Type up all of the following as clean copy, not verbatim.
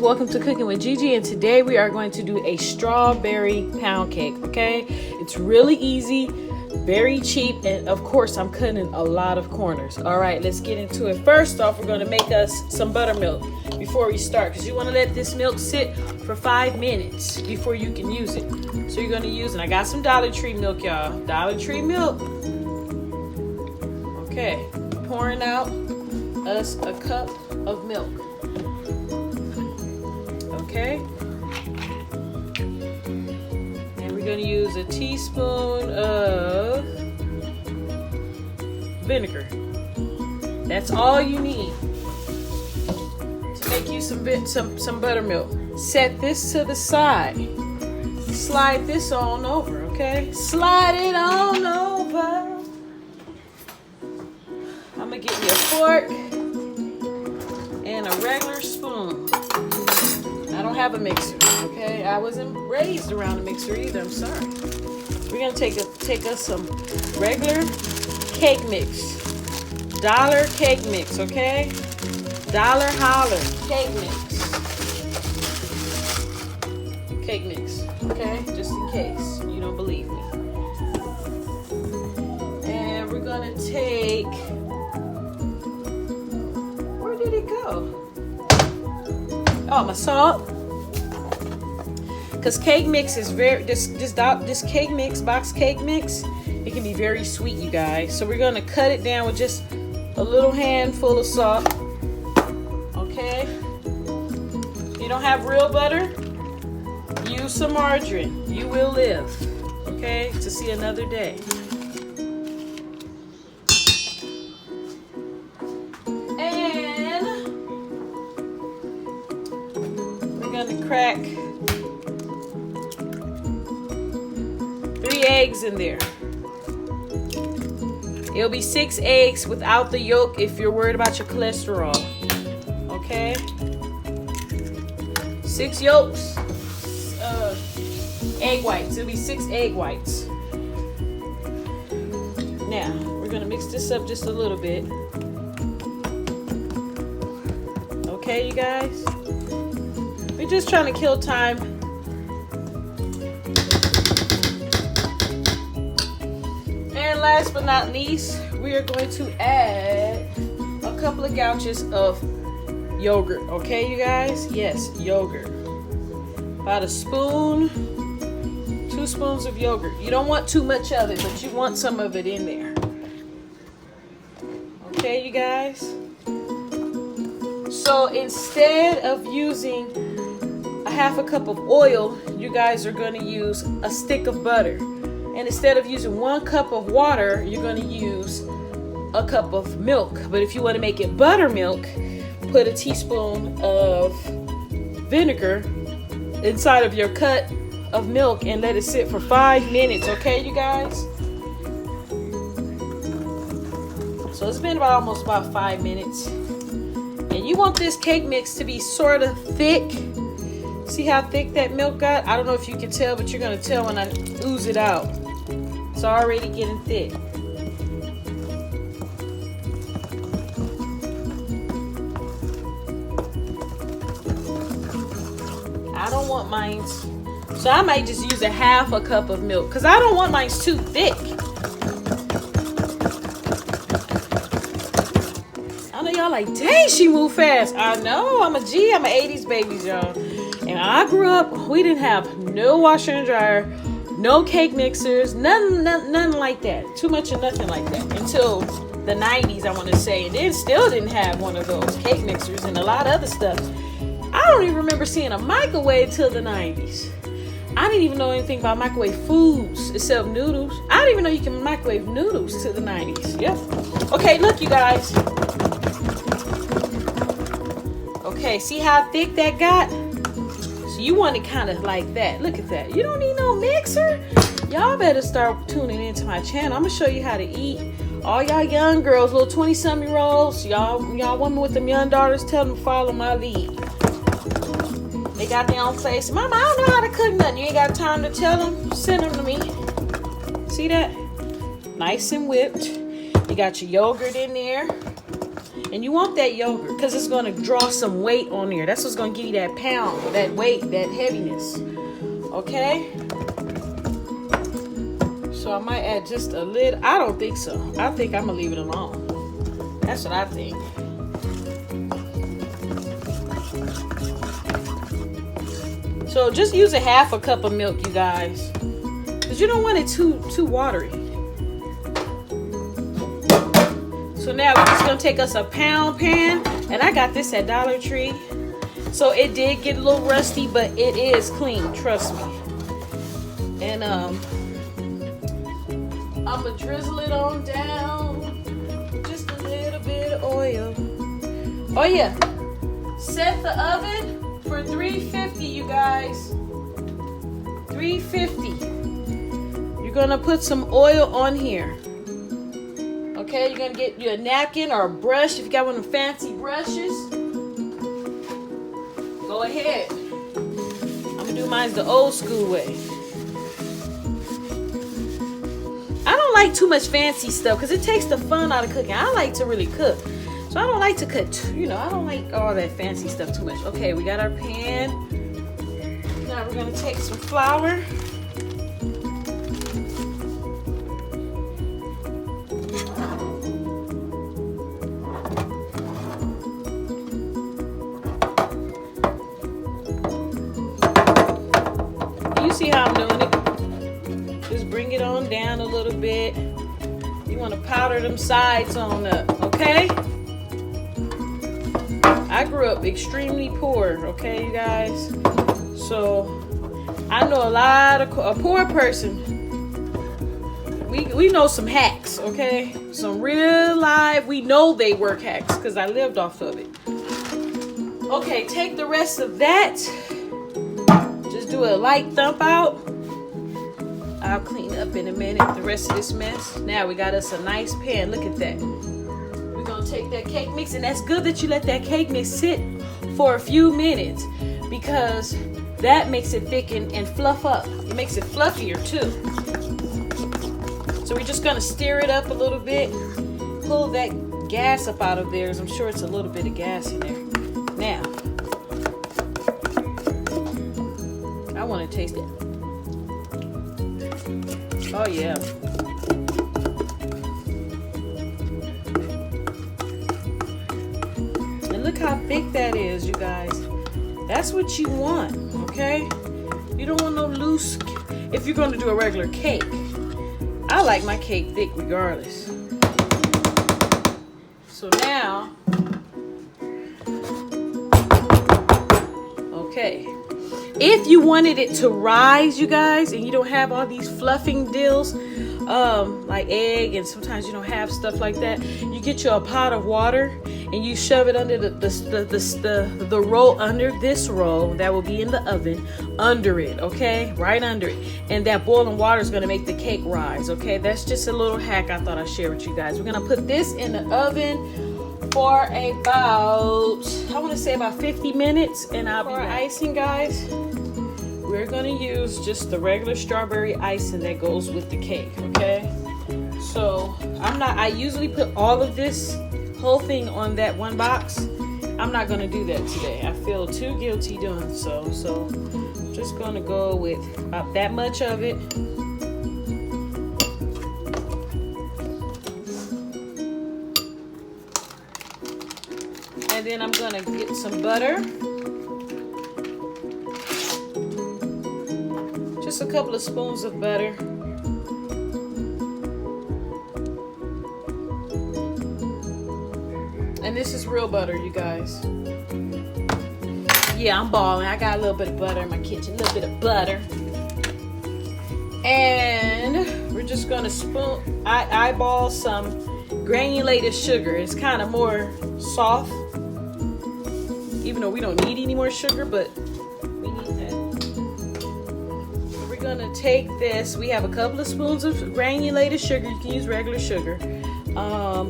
welcome to Cooking with Gigi, and today we are going to do a strawberry pound cake, okay? It's really easy, very cheap, and of course I'm cutting a lot of corners. All right, let's get into it. First off, we're going to make us some buttermilk before we start, because you want to let this milk sit for 5 minutes before you can use it. So you're going to use, and I got some Dollar Tree milk, y'all. Dollar Tree milk. Okay, pouring out us a cup of milk. Okay, and we're going to use a teaspoon of vinegar. That's all you need to make you some buttermilk. Set this to the side. Slide this on over, okay? Slide it on over. I'm going to get me a fork and a regular spoon. I don't have a mixer, okay? I wasn't raised around a mixer either, I'm sorry. We're gonna take us some regular cake mix. Dollar cake mix, okay? Dollar Holler cake mix. Cake mix, okay? Just in case you don't believe me. And we're gonna take, where did it go? Oh, my salt. Because cake mix is very, this cake mix, box cake mix, it can be very sweet, you guys. So we're going to cut it down with just a little handful of salt. Okay. If you don't have real butter, use some margarine. You will live, okay, to see another day. Gonna crack 3 eggs in there. It'll be 6 eggs without the yolk if you're worried about your cholesterol. Okay? 6 yolks, egg whites. It'll be 6 egg whites. Now, we're gonna mix this up just a little bit. Okay, you guys? We're just trying to kill time. And last but not least, we are going to add a couple of gouges of yogurt. Okay, you guys? Yes, yogurt. About a spoon, 2 spoons of yogurt. You don't want too much of it, but you want some of it in there. Okay, you guys? So instead of using a half a cup of oil, you guys are going to use a stick of butter. And instead of using 1 cup of water, you're going to use a cup of milk. But if you want to make it buttermilk, put a teaspoon of vinegar inside of your cup of milk and let it sit for 5 minutes. Okay, you guys? So it's been almost about 5 minutes. And you want this cake mix to be sort of thick. See how thick that milk got? I don't know if you can tell, but you're going to tell when I ooze it out. It's already getting thick. I don't want mine, so I might just use a half a cup of milk because I don't want mine too thick. I know y'all like, dang, she moved fast. I know, I'm a G, I'm an 80s baby, y'all. And I grew up, we didn't have no washer and dryer, no cake mixers, nothing like that. Too much of nothing like that until the 90s, I want to say. And then still didn't have one of those cake mixers and a lot of other stuff. I don't even remember seeing a microwave till the 90s. I didn't even know anything about microwave foods except noodles. I didn't even know you can microwave noodles till the 90s. Yep. Okay, look, you guys. Okay, see how thick that got? So you want it kind of like that. Look at that. You don't need no mixer. Y'all better start tuning into my channel. I'm gonna show you how to eat. All y'all young girls, little 20-something-year-olds, y'all women with them young daughters, tell them to follow my lead. They got their own place. Mama, I don't know how to cook nothing. You ain't got time to tell them. Send them to me. See that? Nice and whipped. You got your yogurt in there. And you want that yogurt because it's going to draw some weight on there. That's what's going to give you that pound, that weight, that heaviness. Okay? So I might add just a little. I don't think so. I think I'm going to leave it alone. That's what I think. So just use a half a cup of milk, you guys. Because you don't want it too watery. So now we're just going to take us a pound pan. And I got this at Dollar Tree. So it did get a little rusty, but it is clean. Trust me. And I'm going to drizzle it on down. Just a little bit of oil. Oh yeah. Set the oven for 350, you guys. 350. You're going to put some oil on here. Okay, you're going to get you a napkin or a brush if you got one of the fancy brushes. Go ahead. I'm going to do mine the old school way. I don't like too much fancy stuff because it takes the fun out of cooking. I like to really cook. So I don't like to cook, I don't like all that fancy stuff too much. Okay, we got our pan. Now we're going to take some flour. You see how I'm doing it? Just bring it on down a little bit. You want to powder them sides on up, okay? I grew up extremely poor, okay, you guys? So, I know a poor person. We know some hacks, okay? Some real live, we know they work hacks because I lived off of it. Okay, take the rest of that. Just do a light thump out. I'll clean up in a minute the rest of this mess. Now we got us a nice pan. Look at that. We're going to take that cake mix, and that's good that you let that cake mix sit for a few minutes because that makes it thicken and fluff up. It makes it fluffier too. So we're just going to stir it up a little bit. Pull that gas up out of there, as I'm sure it's a little bit of gas in there. Now, I want to taste it. Oh yeah. And look how thick that is, you guys. That's what you want, okay? You don't want no loose, if you're going to do a regular cake. I like my cake thick regardless. So now, okay. If you wanted it to rise, you guys, and you don't have all these fluffing deals, like egg, and sometimes you don't have stuff like that, you get you a pot of water and you shove it under the roll, under this roll that will be in the oven, under it, okay? Right under it. And that boiling water is going to make the cake rise, okay? That's just a little hack I thought I'd share with you guys. We're going to put this in the oven for about, I want to say about 50 minutes, and I'll be icing, guys. We're gonna use just the regular strawberry icing that goes with the cake, okay? So I usually put all of this whole thing on that one box. I'm not gonna do that today. I feel too guilty doing so. So I'm just gonna go with about that much of it. And then I'm gonna get some butter. Just a couple of spoons of butter. And this is real butter, you guys. Yeah, I'm balling. I got a little bit of butter in my kitchen. A little bit of butter. And we're just gonna eyeball some granulated sugar. It's kind of more soft. Even though we don't need any more sugar, but we need that. We're gonna take this. We have a couple of spoons of granulated sugar. You can use regular sugar. A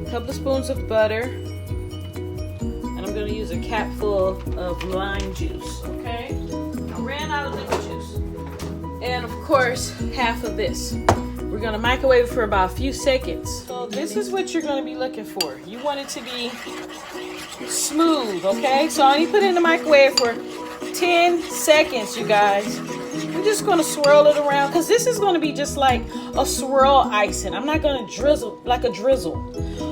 couple of spoons of butter. And I'm gonna use a cap full of lime juice, okay? I ran out of lemon juice. And of course, half of this. We're we're gonna microwave it for about a few seconds. So this is what you're gonna be looking for. You want it to be smooth, okay? So I only put it in the microwave for 10 seconds, you guys. We're just gonna swirl it around because this is gonna be just like a swirl icing. I'm not gonna drizzle like a drizzle.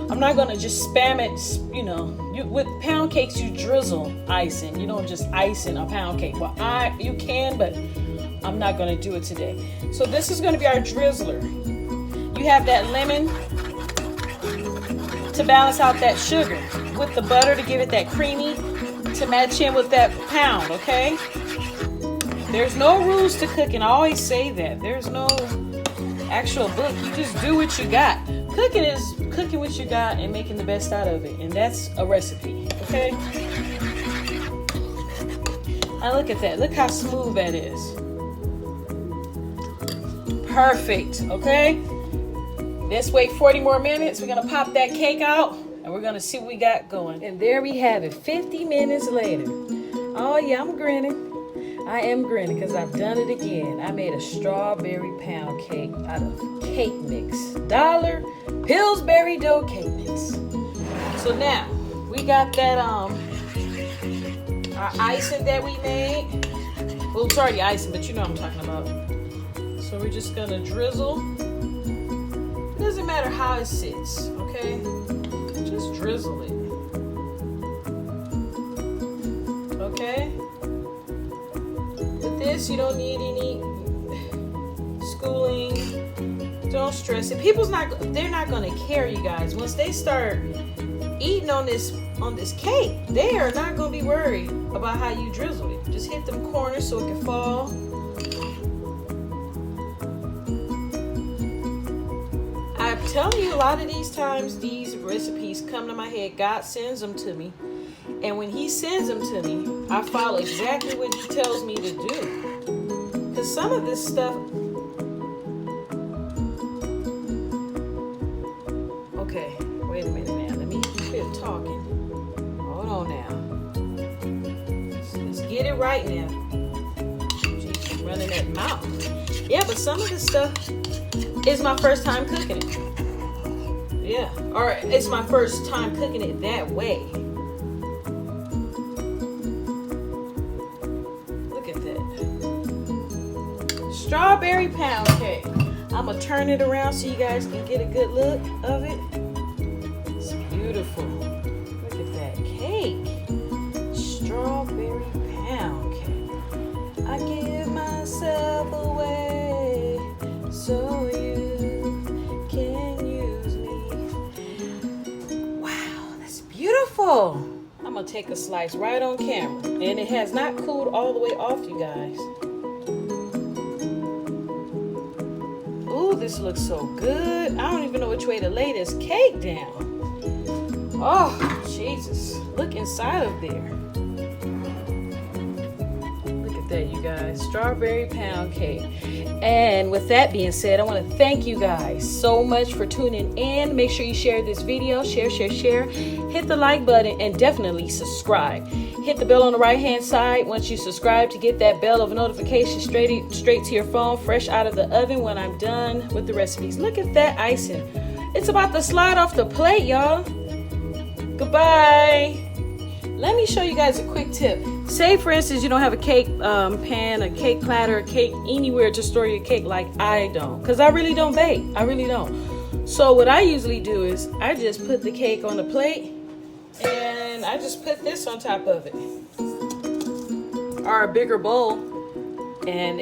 I'm not gonna just spam it, you know. With pound cakes, you drizzle icing. You don't just icing a pound cake. Well, you can, but I'm not gonna do it today. So this is gonna be our drizzler. You have that lemon to balance out that sugar with the butter to give it that creamy to match in with that pound, okay? There's no rules to cooking. I always say that. There's no actual book. You just do what you got. Cooking is cooking what you got and making the best out of it. And that's a recipe, okay? Now look at that. Look how smooth that is. Perfect, okay? Let's wait 40 more minutes. We're gonna pop that cake out and we're gonna see what we got going. And there we have it, 50 minutes later. Oh yeah, I'm grinning. I am grinning because I've done it again. I made a strawberry pound cake out of cake mix. Dollar Pillsbury dough cake mix. So now we got that our icing that we made. Well, it's already icing, but you know what I'm talking about. So we're just gonna drizzle. It doesn't matter how it sits, okay? Just drizzle it. Okay? With this, you don't need any schooling. Don't stress it. They're not gonna care, you guys. Once they start eating on this cake, they are not gonna be worried about how you drizzle it. Just hit them corners so it can fall. I'm telling you, a lot of these times, these recipes come to my head. God sends them to me. And when he sends them to me, I follow exactly what he tells me to do. Because some of this stuff... Okay, wait a minute now. Let me quit talking. Hold on now. Let's get it right now. She's running that mouth. Yeah, but some of this stuff is my first time cooking it. Yeah, or it's my first time cooking it that way. Look at that. Strawberry pound cake. I'm gonna turn it around so you guys can get a good look of it. It's beautiful. Look at that cake. Strawberry pound cake. I give myself away so you can use me. Wow, that's beautiful. I'm gonna take a slice right on camera. And it has not cooled all the way off, you guys. Ooh, this looks so good. I don't even know which way to lay this cake down. Oh, Jesus. Look inside of there. Look at that, you guys. Strawberry pound cake. And with that being said, I want to thank you guys so much for tuning in. Make sure you share this video. Share. Hit the like button and definitely subscribe. Hit the bell on the right hand side once you subscribe to get that bell of notification straight to your phone, fresh out of the oven when I'm done with the recipes. Look at that icing. It's about to slide off the plate, y'all. Goodbye. Let me show you guys a quick tip. Say, for instance, you don't have a cake pan, a cake platter, a cake anywhere to store your cake like I don't. Because I really don't bake. I really don't. So what I usually do is I just put the cake on the plate and I just put this on top of it. Or a bigger bowl. And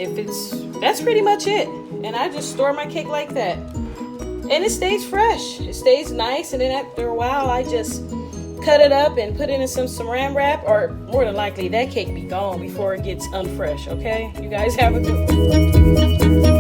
that's pretty much it. And I just store my cake like that. And it stays fresh. It stays nice. And then after a while, I just cut it up and put it in some saran wrap, or more than likely that cake be gone before it gets unfresh. Okay, you guys have a good one.